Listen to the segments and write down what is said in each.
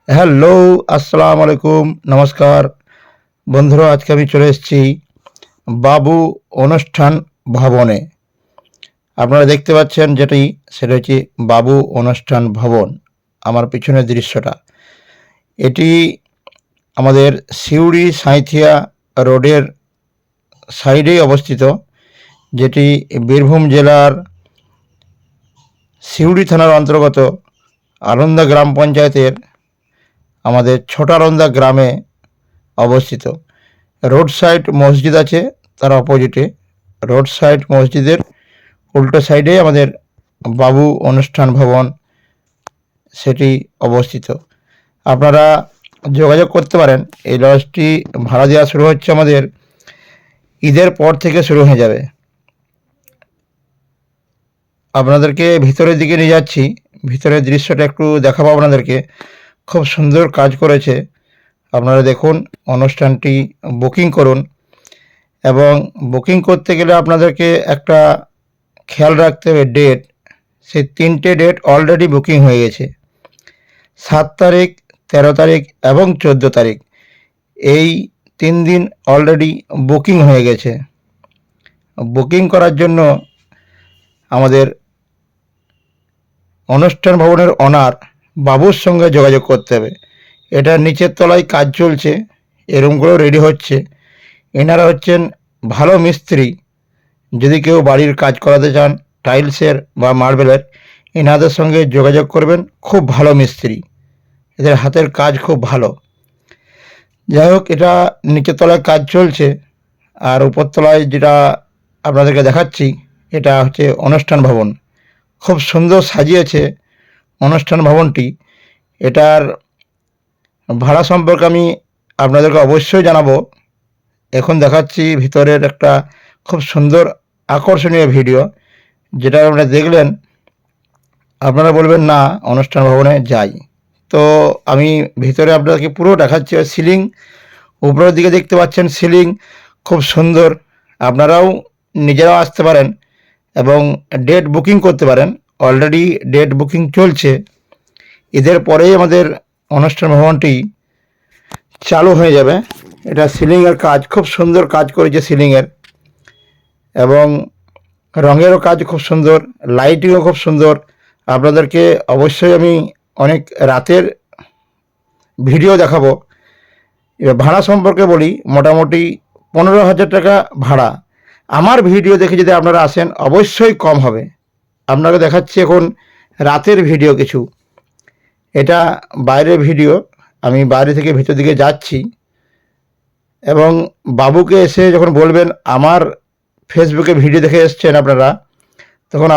Hello, আসসালামু আলাইকুম, নমস্কার বন্ধুরা। আজকে আমি চলে এসেছি বাবু অনুষ্ঠান ভবনে। আপনারা দেখতে পাচ্ছেন সেটা হচ্ছে বাবু অনুষ্ঠান ভবন। আমার পিছনের দৃশ্যটা এটি আমাদের সিউড়ি সাঁইথিয়া রোডের সাইডেই অবস্থিত, যেটি বীরভূম জেলার সিউড়ি থানার অন্তর্গত আনন্দা গ্রাম পঞ্চায়েতের আমাদের ছোটারন্দা গ্রামে অবস্থিত। রোড সাইড মসজিদ আছে, তার অপোজিটে রোড সাইড মসজিদের উল্টো সাইডে আমাদের বাবু অনুষ্ঠান ভবন সেটি অবস্থিত। আপনারা যোগাযোগ করতে পারেন। এই লজটি ভাড়া দেওয়া শুরু হচ্ছে আমাদের ঈদের পর থেকে শুরু হয়ে যাবে। আপনাদেরকে ভিতরের দিকে নিয়ে যাচ্ছি, ভিতরের দৃশ্যটা একটু দেখাবো আপনাদেরকে। খুব সুন্দর কাজ করেছে, আপনারা দেখুন। অনুষ্ঠানটি বুকিং করুন, এবং বুকিং করতে গেলে আপনাদেরকে একটা খেয়াল রাখতে হবে ডেট। সেই 3টে ডেট অলরেডি বুকিং হয়ে গেছে, 7 তারিখ, 13 তারিখ এবং 14 তারিখ। এই 3 দিন অলরেডি বুকিং হয়ে গেছে। বুকিং করার জন্য আমাদের অনুষ্ঠান ভবনের ওনার বাবুর সঙ্গে যোগাযোগ করতে হবে। এটা নিচের তলায় কাজ চলছে, এই রুমগুলো রেডি হচ্ছে। এনারা হচ্ছেন ভালো মিস্ত্রি। যদি কেউ বাড়ির কাজ করাতে চান, টাইলসের বা মার্বেলের, এনাদের সঙ্গে যোগাযোগ করবেন। খুব ভালো মিস্ত্রি, এদের হাতের কাজ খুব ভালো। যাই হোক, এটা নিচের তলায় কাজ চলছে, আর উপরতলায় যেটা আপনাদেরকে দেখাচ্ছি এটা হচ্ছে অনুষ্ঠান ভবন। খুব সুন্দর সাজিয়েছে অনুষ্ঠান ভবনটি। এটার ভাড়া সম্পর্কে আমি আপনাদেরকে অবশ্যই জানাবো। এখন দেখাচ্ছি ভিতরের একটা খুব সুন্দর আকর্ষণীয় ভিডিও, যেটা আপনারা দেখলেন আপনারা বলবেন না অনুষ্ঠান ভবনে যাই। তো আমি ভিতরে আপনাদেরকে পুরো দেখাচ্ছি। সিলিং উপরের দিকে দেখতে পাচ্ছেন, সিলিং খুব সুন্দর। আপনারাও নিজেরাও আসতে পারেন এবং ডেট বুকিং করতে পারেন। অলরেডি ডেট বুকিং চলছে। ঈদের পরেই আমাদের অনুষ্ঠান ভবনটি চালু হয়ে যাবে। এটা সিলিংয়ের কাজ, খুব সুন্দর কাজ করেছে সিলিংয়ের, এবং রঙেরও কাজ খুব সুন্দর, লাইটিংও খুব সুন্দর। আপনাদেরকে অবশ্যই আমি অনেক রাতের ভিডিও দেখাবো। এবার ভাড়া সম্পর্কে বলি, মোটামুটি 15,000 টাকা ভাড়া। আমার ভিডিও দেখে যদি আপনারা আসেন অবশ্যই কম হবে। আপনাকে দেখাচ্ছি এখন রাতের ভিডিও কিছু। এটা বাইরের ভিডিও, আমি বাইরে থেকে ভিতর দিকে যাচ্ছি, এবং বাবুকে এসে যখন বলবেন আমার ফেসবুকে ভিডিও দেখে এসছেন আপনারা, তখন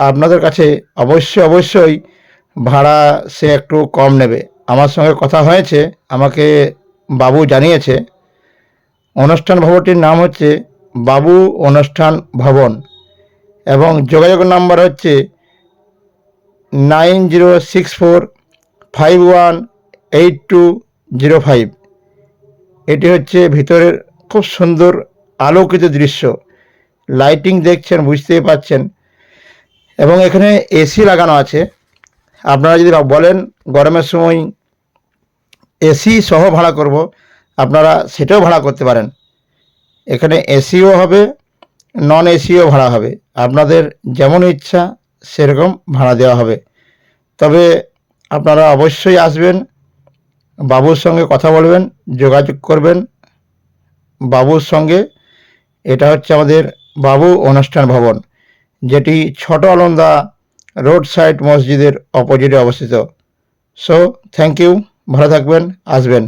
আপনাদের কাছে অবশ্যই ভাড়া সে একটু কম নেবে। আমার সঙ্গে কথা হয়েছে, আমাকে বাবু জানিয়েছে। অনুষ্ঠান ভবনটির নাম হচ্ছে বাবু অনুষ্ঠান ভবন, এবং যোগাযোগের নাম্বার হচ্ছে 9064518205। এটি হচ্ছে ভিতরের খুব সুন্দর আলোকিত দৃশ্য। লাইটিং দেখছেন, বুঝতেই পাচ্ছেন, এবং এখানে এসি লাগানো আছে। আপনারা যদি বলেন গরমের সময় এসি সহ ভাড়া করব, আপনারা সেটাও ভাড়া করতে পারেন। এখানে এসিও হবে, নন এসিও ভাড়া হবে। আপনাদের যেমন ইচ্ছা সেরকম ভাড়া দেওয়া হবে। তবে আপনারা অবশ্যই আসবেন, বাবুর সঙ্গে কথা বলবেন, যোগাযোগ করবেন বাবুর সঙ্গে। এটা হচ্ছে আমাদের বাবু অনুষ্ঠান ভবন, যেটি ছোট আলন্দা রোড সাইড মসজিদের অপোজিটে অবস্থিত। সো থ্যাংক ইউ, ভালো থাকবেন, আসবেন।